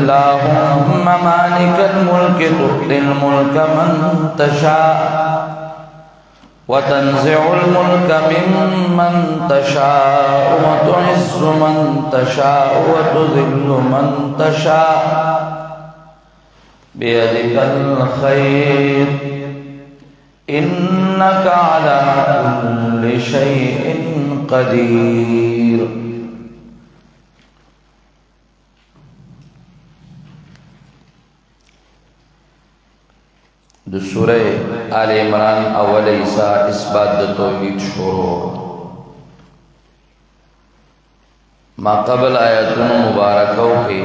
اللهم مالك الملك تؤتي الملك من تشاء وتنزع الملك ممن تشاء وتعز من تشاء وتذل من تشاء بيدك الخير إنك على كل شيء قدير. د سورہ آل عمران اول ایسا اثبات د توحید شروع ما قبل آیاتون مبارکو کے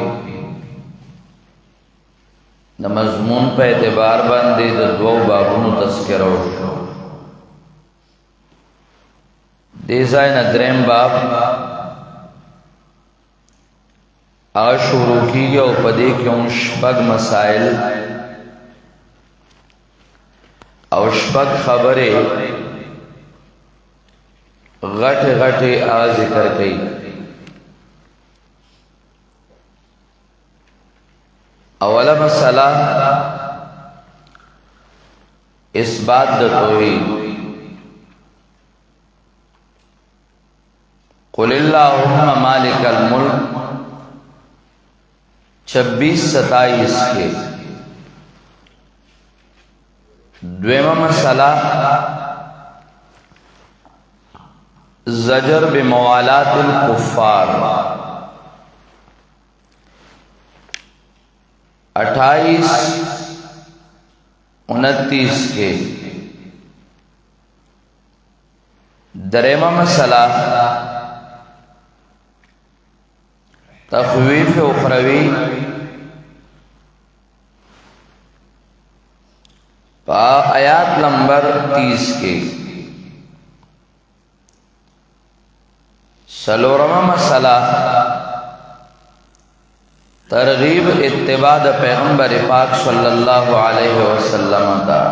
د مضمون په اعتبار باندې د دوو بابونو تذکرہ وشو. دې ځای نه دریم باب هغه شروع کیږي او په دې کې هم شپږ مسائل او شپږ خبرې غټه غټه ذکر کړي. اولا مسئلہ اثبات د توحید. قل اللہم مالک الملک 26-27 کے. دویمہ مسئلہ زجر بموالات الکفار 28-29 کے. دریمہ مسئلہ تخویف اخروی آیات نمبر 30 کے. سلورمہ مسئلہ ترغیب اتباع د پیغمبر پاک صلی اللہ علیہ وسلم دا.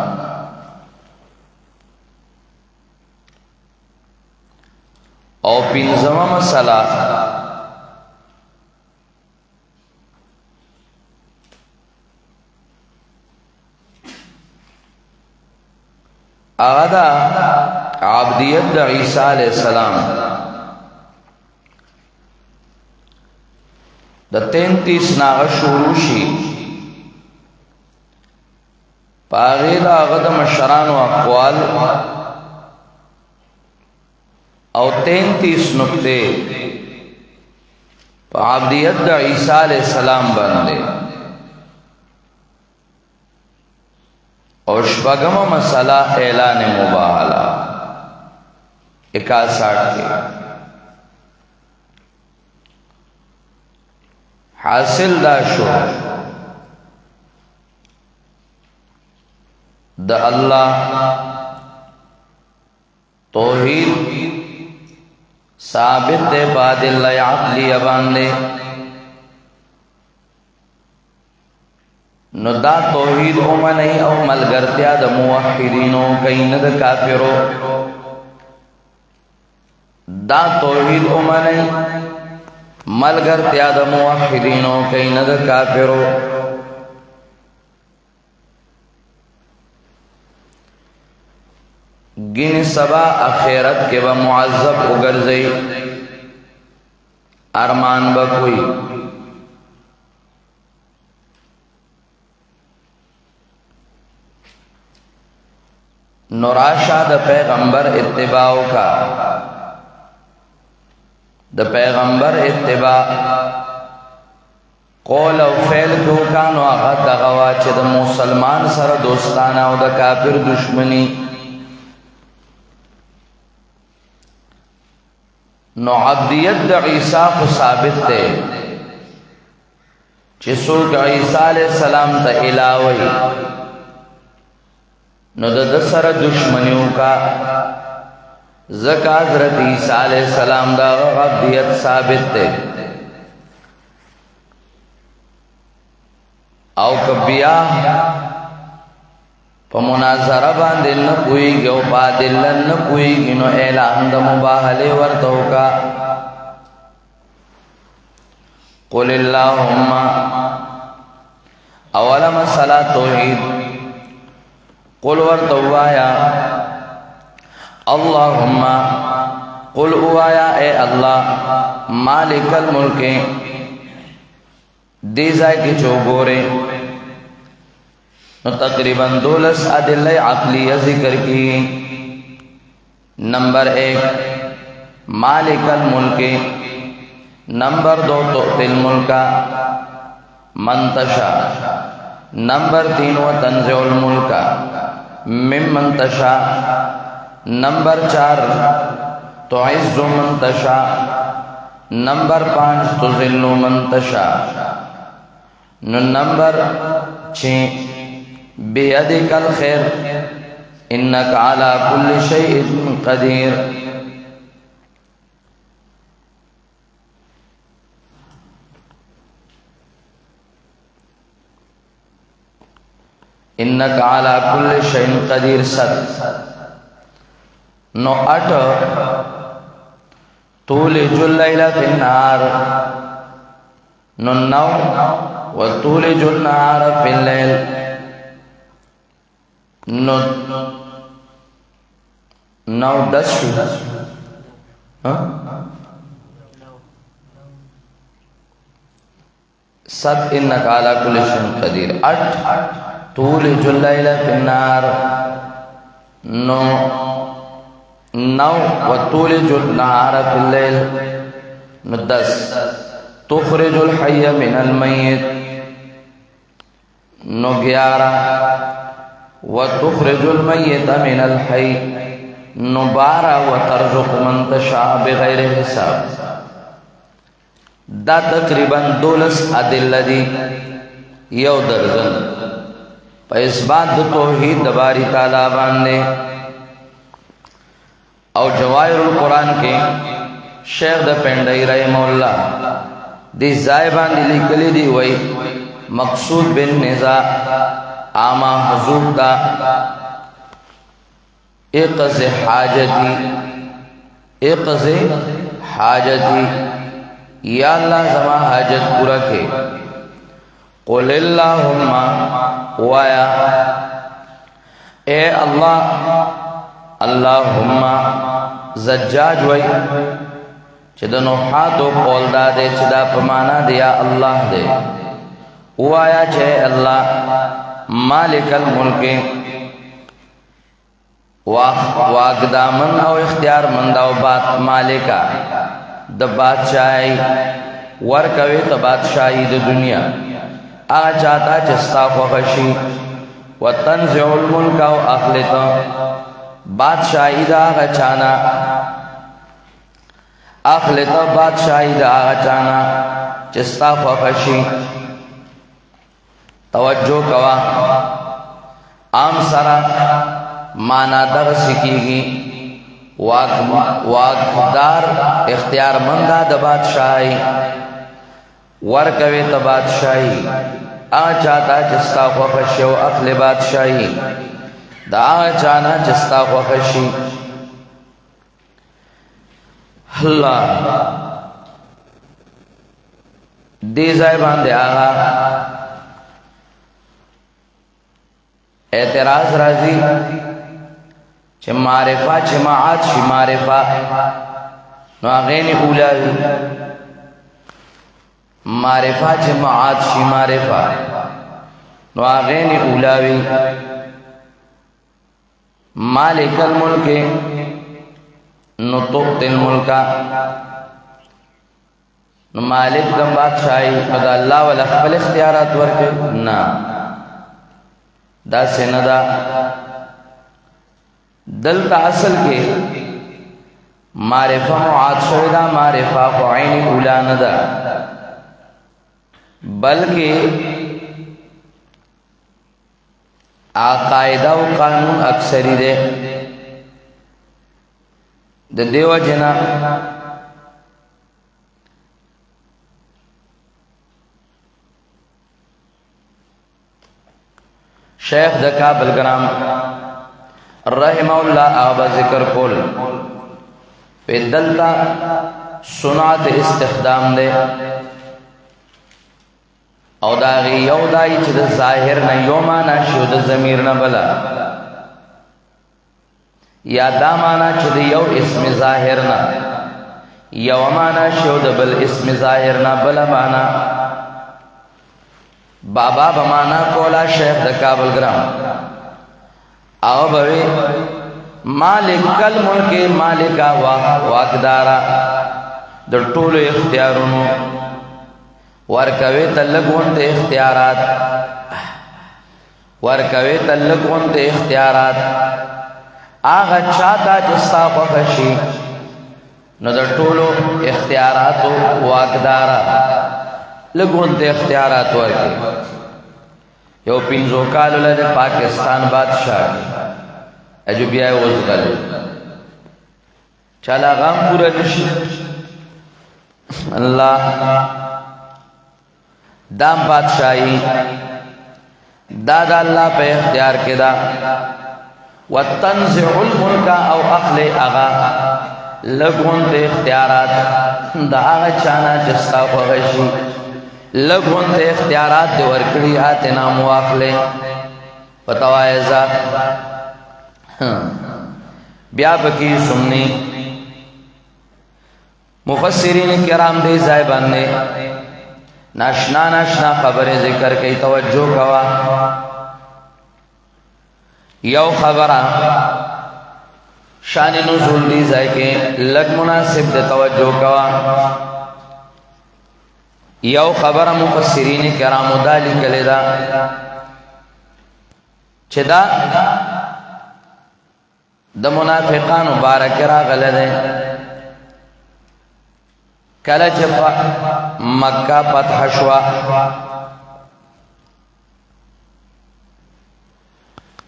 او پنځمه مسئلہ آغا عبدیت د عیسیٰ علیہ السلام د 33 ناغه شروع شي پاغه دا غد مشران او اقوال او 33 نقطه په عبدیت د عیسی علیہ السلام باندې او شپږمه مسئلہ اعلان مباهله 61 کې. حاصل دا شو د الله توحید ثابت دے بعد اللہ عقلی باندې. نو دا توحید اومنی او ملګرتیا د موحدینو کین د کافرو. دا توحید اومنی ملګرتیا د موحدینو کین د کافرو. گن سبا اخیرت کے با معذب اگرزئی ارمان با کوئی نوراشا د پیغمبر اتباع کا د پیغمبر اتباع قول او فعل کو کانو آغا دغوا چه د مسلمان سر دوستانا او د کافر دشمنی. نو عبدیت د عیسیٰ کو ثابت دے چه سوک عیسیٰ علیہ السلام تا الہوی نو د سر دشمنیوں کا زکا حضرت عیسیٰ علیہ السلام دا عبدیت ثابت دے. او کبیا پا مناظرہ باندل نپوئی گی او پا دلن نپوئی گی نو اعلان دا مباہلے ورتو کا قل اللہم اولا مسئلہ توحید قل ورتوایا اللہم قل اوایا اے اللہ مالک الملک دیزائی کی چوبورے نو تقریباً 12 ادلہ عقلیہ ذکر کی نمبر 1 مالک الملک نمبر 2 تؤتی الملک من تشاء نمبر 3 وتنزع الملک ممن تشاء نمبر 4 تعز من تشاء نمبر 5 تذل من تشاء نمبر 6 بیدک الخیر انک علی کل شیء قدیر انک علی کل شیء قدیر 7 نو 8 تولج اللیل فی النہار نو 9 وتولج النہار فی اللیل نو 10 7 انک علی کل شیء قدیر 8 تولج اللیل فی النہار نو 9 وتولج النہار فی اللیل نو 10 تخرج الحی من المیت نو 11 وتخرج المیت من الحی نو 12 وترزق من تشاء بغیر حساب دا تقریباً 12 ادلہ دی یو درجن پا اثبات دا توحید دباری تعالیٰ باندے او جواہر القرآن کے شیخ دا پینڈائی رحمہ اللہ دی زائبان دی لکلی دی وی مقصود بن نزا آما حضور دا اقض حاجتی یا اللہ زما حاجت پورا کے قل اللہم وایا اے اللہ اللہم زجاج وی چدا نحاتو قول دا دے چدا پمانا دیا اللہ دے وایا چھے اللہ مالک الملک واقدامن او اختیار مند او بات مالکا دا بادشاہی ورکوی تا بادشاہی دا دنیا آجاتا چستا خوخشی وتنزع الملک او اخلتا بادشاہی دا آغا چانا اخلتا بادشاہی دا آغا چانا چستا خوخشی توجہ کوا عام سرا مانا در سکی گی واقدار اختیار مندہ دا بادشاہی ورکوی تا بادشاہی آچاتا چستا خوخشی و اخل بادشاہی دا آچانا چستا خوخشی اللہ دی زائبان دے آغا اعتراض رازی چھ معرفہ چھ معاد چھ معرفہ نو آغین اولاوی معرفہ چھ معاد چھ معرفہ نو آغین اولاوی مالک الملک نو تؤتی الملکا نو مالک دم بادشاہی نو دا اللہ والاخبال اختیارات ورکے نا دا سندا دلتا اصل کے معرفہ معاد شویدہ معرفہ عین اولا ندا بلکہ قاعدہ و قانون اکثری دے دیو جنا شیخ دکا بلگرام رحمہ اللہ آبا ذکر کول پہ دلتا سنات استخدام دے او داغی یو دای چې د ظاهر نه یو معنا شو د ضمیر نه بلا یا دا معنا چې د یو اسم ظاهر نه یو معنا شو د بل اسم ظاهر نه بل معنا بابا بمانا کولا شیخ د کابل ګرام او بوي مالک الملک مالکا واقدارا د ټولو اختیارونو ورکوي تلګون ته اختیارات ورکوي تلګون ته اختیارات هغه چاته چې ستا خوښي نو د ټولو اختیاراتو واقدارا لګون ته اختیارات ورکړي یو پینځو کال له پاکستان بادشاہ اجو بیا وزغل چلا غم پورا نشي الله دام بادشاہی دادا اللہ پہ اختیار کے دا وَتَنْزِعُ الْمُلْكَ او اخل اغا لگون تے اختیارات دا آغا چانا جستا خوغشی لگون تے اختیارات دے ورکڑی آتنا مواخلے پتوائزا بیا پکی سمنی مفسرین کرام دے زائبان نے ناشنا ناشنا خبریں ذکر کی توجہ کوا یو خبرہ شان نزول دی زائے کے لگ مناسب دے توجہ کوا یو خبرہ مفسرین کرام دالی کلی دا چھ دا منافقان مبارک را غلدے کله چې مکه فتح شوا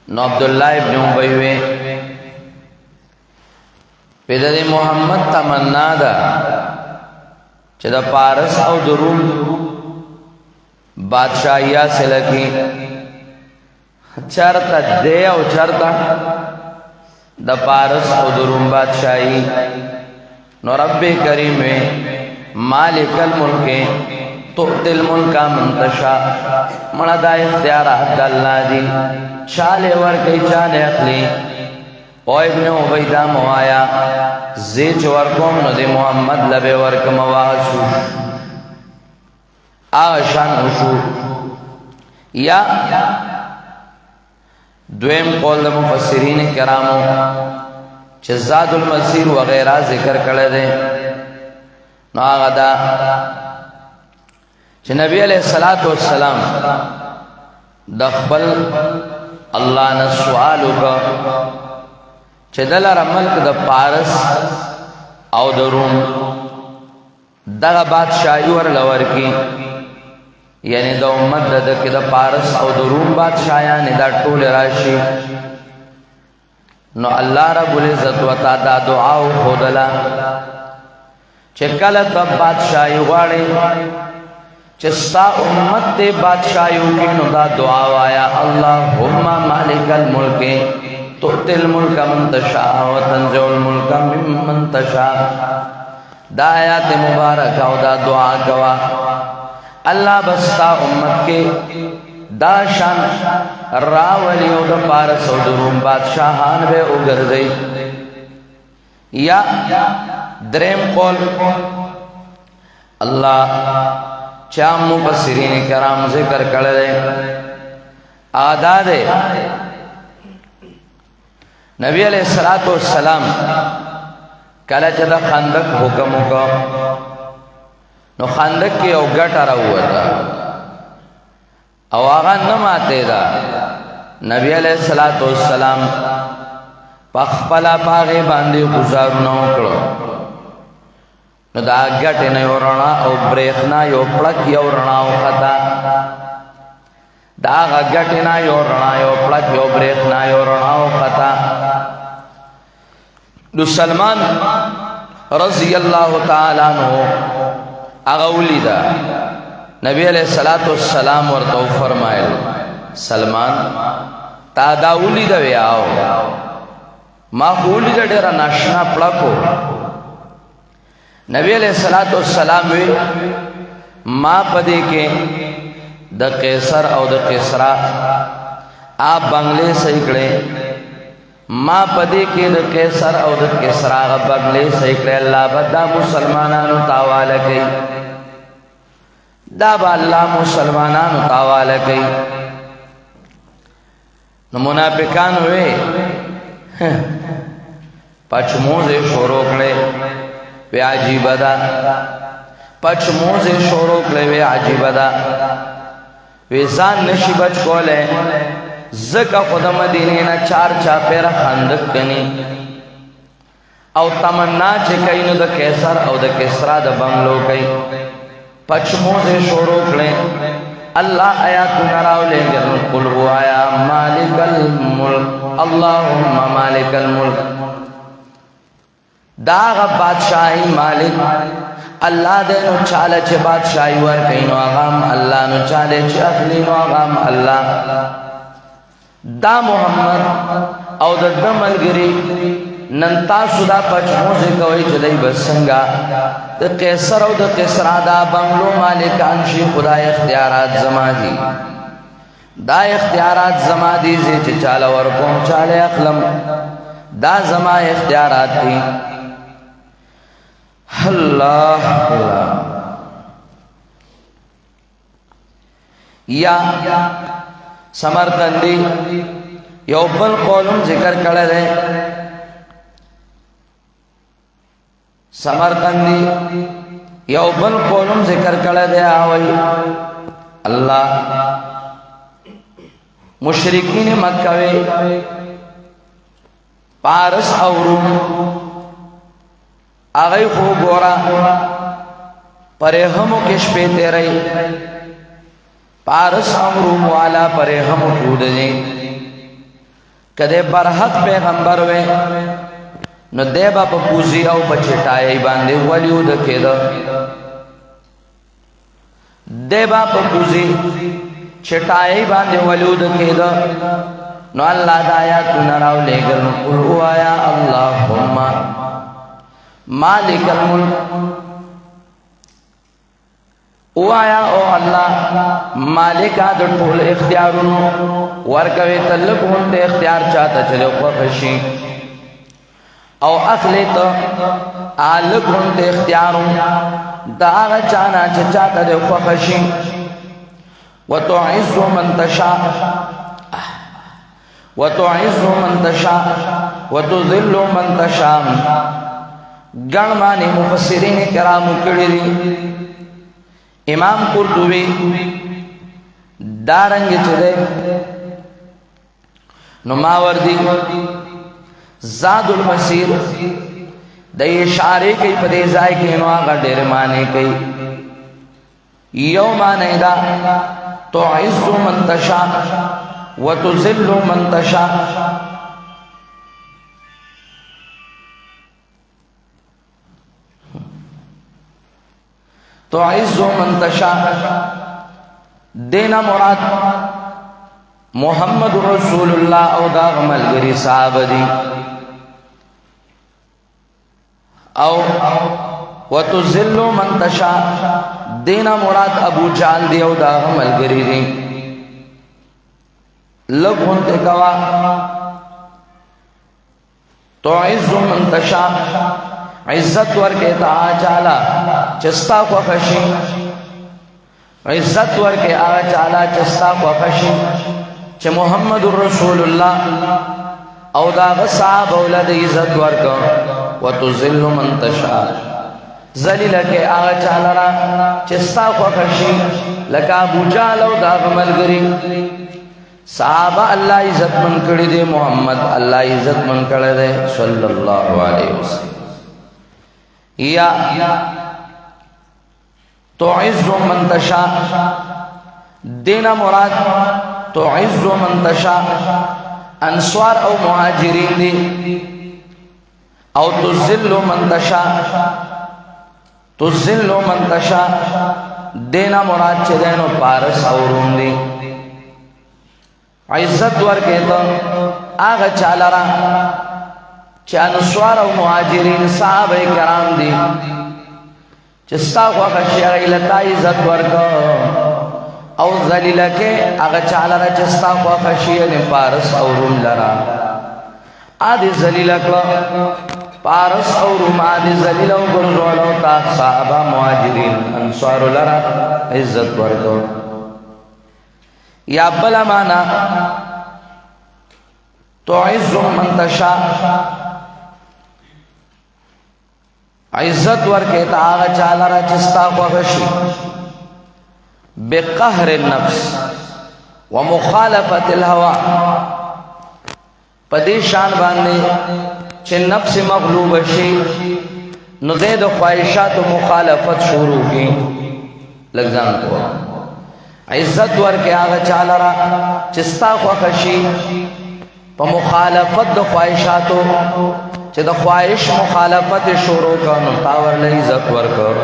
نو عبد الله ابن ابي وي پیدا محمد تمنا دا چې د پارس او د روم بادشاہیا سلکی چرته دی او چرته د پارس او د روم بادشاہي نو رب کریم مالک الملک تؤتی الملک من تشاء مړه دا اختیارات د الله دي چاله ورکي چاله اخلي او ابن عبیدہ موایا زی چور کوم نو دی محمد لبه ورکم واسو آشان وشو یا دویم قول د مفسرین کرامو چې زاد المسیر وغیرہ ذکر کړه دے نو هغه دا چې نبی علیہ الصلوۃ والسلام د خپل الله نه سوال وکړ چې دلاره ملک د پارس او د روم دغه بادشاہي ورلور کی یعنی د امت د کې د پارس او د روم بادشاہان دا ټول راشي نو الله رب العزت وتعالى دا دعا خودلا چې کله د بادشاہي غواړي چې ستا امت ته بادشاہي وکړي نو دا دعا وایا اللهم مالک الملک تؤتی الملک من تشاء وتنزع الملک ممن تشاء دا آیات مبارک او دا دعا کوا اللہ بستا امت کے دا شان راولی او دا پارس او دا روم بادشاہان بے اگر دی یا درم قول اللہ چام مفسرین کرام ذکر کر دے آدھا دے نبی علیہ السلام کله چې د خندق حکم وکړ نو خندق کې یو ګټه راووته او هغه نه ماته ده نبی علیہ السلام په خپل باغې باندې گزارونه وکړو نو دا ګټه نه ورنا او برېښنا یو پړک یو رڼا وخته دا ګټه نه یو رڼا یو پړک یو برېښنا یو رڼا وخته دو سلمان رضی اللہ تعالی عنہ اغولی دا نبی علیہ السلام ورطو فرمائل سلمان تا دا اولی دا ویاو ما خولی دا دیرا ناشنا پڑکو نبی علیہ السلام وی ما پدے کے د قیصر او د قیصرا آپ بنگلے سیکڑے ما پدے کے د قیصر او د قیصرا بنگلے سیکڑے اللہ بدا مسلمانانو تاوالا کئی دا با اللہ مسلمانانو تاوالا کئی نو منافقان ہوئے پچموزے شروع کڑے وی عجیب دا پچموزے شروع کڑے وی عجیب دا وی زان نشی بچ کولے زکا خود مدینینا چار چاپیر خندق کنی او تمنا چکئی نو دا قیصر او دا کسرا دا بنگلو کئی پچموزے شروع کڑے اللہ آیات نراو لے گل قل ہوا یا مالک الملک اللہم مالک الملک داغ بادشاہی مالک اللہ دے نو چالے چے بادشاہی ورکی نو آغام اللہ نو چالے چے اخلی نو آغام اللہ دا محمد او دا دمل گری ننتاسو دا پچموزے کوئی جدائی بسنگا دا قیصر او دا قیصرا دا بنگلو مالکان شی خدا اختیارات زما دی دا اختیارات زما دی زی چالا ورکوم چالے اخلم دا زما اختیارات دی اللہ یا سمرقندی یو بل قولم ذکر کڑے رہے سمرقندی یو بل قولم ذکر کڑے دے آوئی اللہ مشرکین مکہ پارس او روم آغای خوب گورا پرے ہمو کش پہ تیرئی پارس او روم والا پرے ہمو کود دیں کدے برحق پیغمبر وے نو دے با پا پوزی او پا چٹائی باندے ولیو دکے دا دے با پا پوزی چٹائی باندے ولیو دکے دا نو اللہ دایا تو نراو لے گل نو قل ہوا یا اللہم مالک الملک او آیا او اللہ مالکا در طول اختیارونو ورکوی تلک ہونتے اختیار چاہتا چلے خوخشی او اخلیت آلک ہونتے اختیارون دا آغا چانا چاہتا دے خوخشی وَتُعِزُّ مَن تَشَاءُ وَتُعِزُّ مَن تَشَاءُ وَتُذِلُّ مَن تَشَاءُ گن معنی مفسرین کرام کڑی دی امام قرطبی دارنگ چدے نماوردی زاد المسیر دی اشارے کئی پدے زائی کی انواع کا دیر مانے کئی یو مانے دا تعز من تشاء وتذل من تشاء تعز من تشاء دینا مراد محمد رسول اللہ او دا ملگری صحابہ دی او وتذل من تشاء دینا مراد ابو جال دی او دا ملگری دی لگ ہنتے کوا تعز من تشاء عزت ورکے تا چالا چستا کو خشی عزت ورکے آ چالا چستا کو خشی چھ محمد رسول اللہ او دا غصاب اولاد عزت ورکا وتذل من تشاء ذلیل کے آ چالا را چستا کو خشی لکا ابو جال او دا ملگری صحابہ اللہ عزت من کڑی دے محمد اللہ عزت من کڑی دے صلی اللہ علیہ وسلم یا تعز من تشاء دینا مراد تعز من تشاء انصار او مہاجرین دی او تذل من تشاء تذل من تشاء دینا مراد چھ دینو پارس او روم دی عزت ورکے تو آغا چالا را چھ انصار و مہاجرین صحابہ کرام دی چستا خواہ خشی اغیلتا عزت ورکا او ذلیل کې هغه چاله را چستا خو خشیه نه پارس او روم لرا ادي ذلیل کړه پارس او روم ادي ذلیل او ګرځول او تا صحابه مهاجرین انصار لرا عزت ورکو یا بل معنا تعز من تشاء عزت ورکه تا هغه چاله را چستا خو خشی بقهر النفس ومخالفت الهوى پدې شان باندې چې نفس مغلوب شي نو د خواهشات مخالفت شروع کی لګځان کو عزت ورکه هغه چاله را چستا خو خشی په مخالفت د خواهشاتو چې د خواهش مخالفت شروع کړي پاور له عزت ورکړه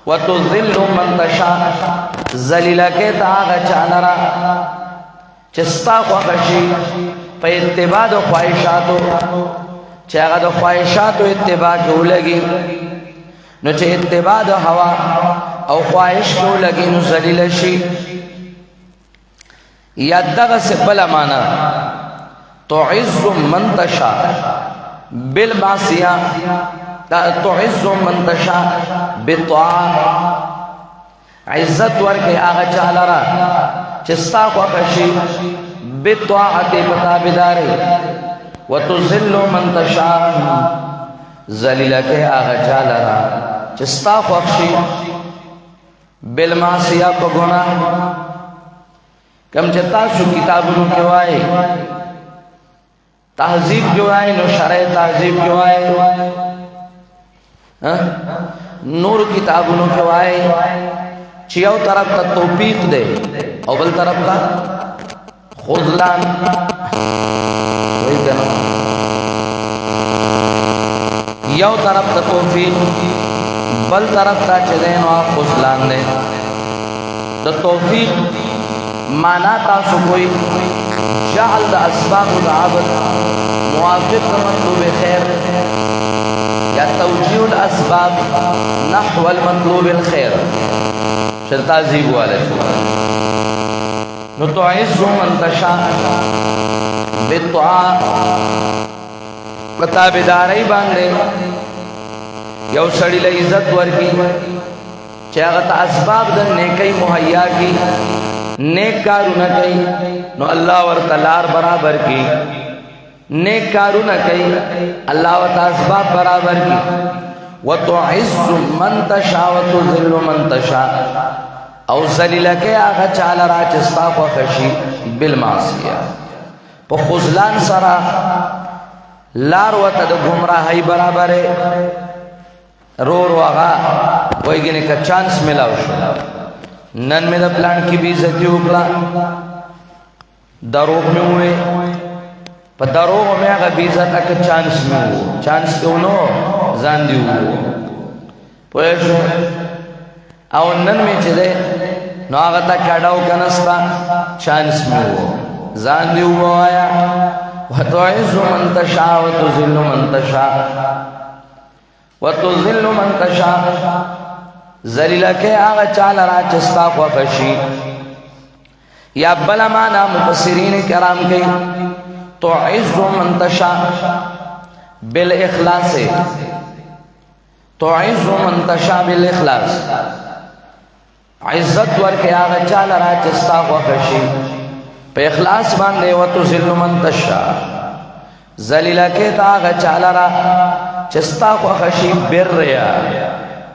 وتذل من تشاء ذلیل کې تا هغه چاله را چستا خو خشی په اتباع د خواهشاتو چې هغه د خواهشاتو اتباع کولږي نو چې اتباع د هوا او خواهش کولږي نو ذلیل شي یا دغه سبل معنا تعز من تشاء بالمعصيه تعز من تشاء بالطاعه عزت ورکه هغه چاله را چستا خو خشی بالطاعه بتابداري وتذل من تشاء ذلیل کې هغه چاله را چستا خو خشی بالمعصيه په ګناه کم چې تاسو کتابونو کې وایي تہذیب جو ہے نو شرع تہذیب جو ہے نور کتابونو کې وایي چې یو طرف ته توفیق دی او بل طرف ته خذلان یو طرف ته توفیق بل طرف ته چې دی نو خذلان دی د توفیق معنا تاسو کوئی جعل د اسباب العبد موافق مطلوب خیر یا توجیه الاسباب نحو المطلوب الخير شرطا زیب والے نو تعز من تشاء بالطاعه تابعداري باندې یو سړی له عزت ورکی چې هغه اسباب د نیکی مهیا کی نیک کارونه کوي نو الله ورته لار برابر کی نیک کارونه کوي الله ورته اسباب برابر کی وتعز من تشاء وتذل من تشاء او ذلیل کې هغه چاله را چستا خو خشي بالمعصيه په خذلان سره لار وته د گمراهي برابره رو هغه وایګنه کا چانس ملاو شو نن میں دا پلان کی بھی عزتی اکلا دروغ میں ہوئے پا دروغ میں آگا بھی عزت اکا چانس میں ہو چانس کیوں نو زان دیو ہو پویشو او نن میں چلے نو آگا تا کڑاو کنستا چانس میں ہو زان دیو ہو آیا وَتُعِزُ مَن تَشَاءُ وَتُذِلُّ مَن تَشَاءُ وَتُذِلُّ مَن تَشَاءُ ذلیل کې هغه چاله را چستا خو خشي یا بل معنا مفسرین کرام کوي تعز من تشاء بالاخلاص تعز من تشاء بالاخلاص عزت ورکه هغه چاله را چستا خو خشي په اخلاص باندې وتذل من تشاء ذلیل کې هغه چاله را چستا خو خشي بریا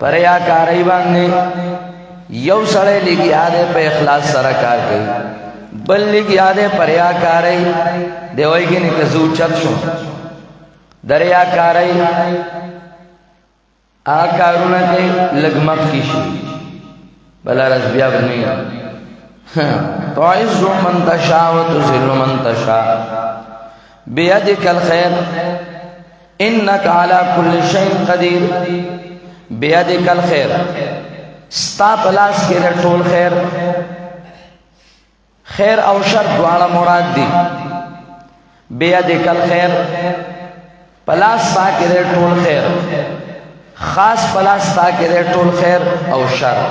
پریا کاری باندې یو سړی لګي یاده په اخلاص سره کار کوي بل لګي یاده پریا کاری دی وایي نه کزو چت شو دریا کاری آ کارونه کوي لګمت کی شي بل راز بیا بنئ تعز من تشاء وتذل من تشاء بيدك الخير انك على كل شيء قدير بیادک الخیر ستا پلاس کې ټول خیر خیر او شر دواړه مراد دي بیادک الخیر پلاس تا کې ټول خیر خاص پلاس تا کې ټول خیر او شر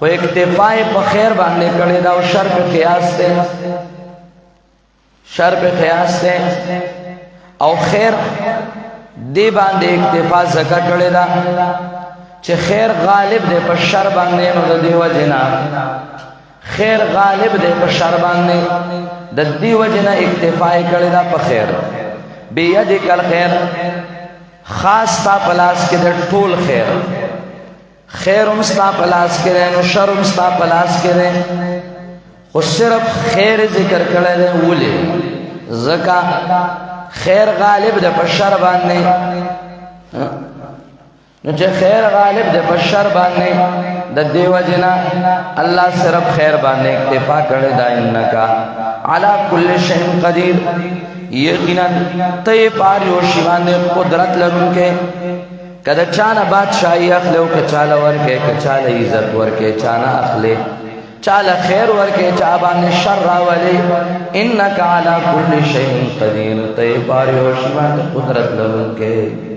خو اکتفا په خیر باندې کړی دا او شر په قیاس دی شر په قیاس دی او خیر دی باندې اکتفا زکه کړی دا چې خیر غالب دی په شر باندې نو د دیو جنا خیر غالب دی په شر باندې د دیو جنا اکتفا کړی دا په خیر بیدک الخیر خاص تا پلاس کې د ټول خیر خیر مستا پلاس کې نو شر مستا پلاس کې او صرف خیر ذکر کړی دی ولې زکا خیر غالب د بشر باندې نو چې خیر غالب د بشر باندې د دیو جنا الله صرف خیر باندې اکتفا کړی دا انک علی کل شیء قدیر یقینا ته پار یو شی باندې قدرت لرونکې کله چانه بادشاہي اخلو که چاله ورکه که چاله عزت ورکه چانه اخلي چاله خیر ورکه چا باندې شر راولي انک علی کل شیء قدیر ته پار یو شی باندې قدرت لرونکې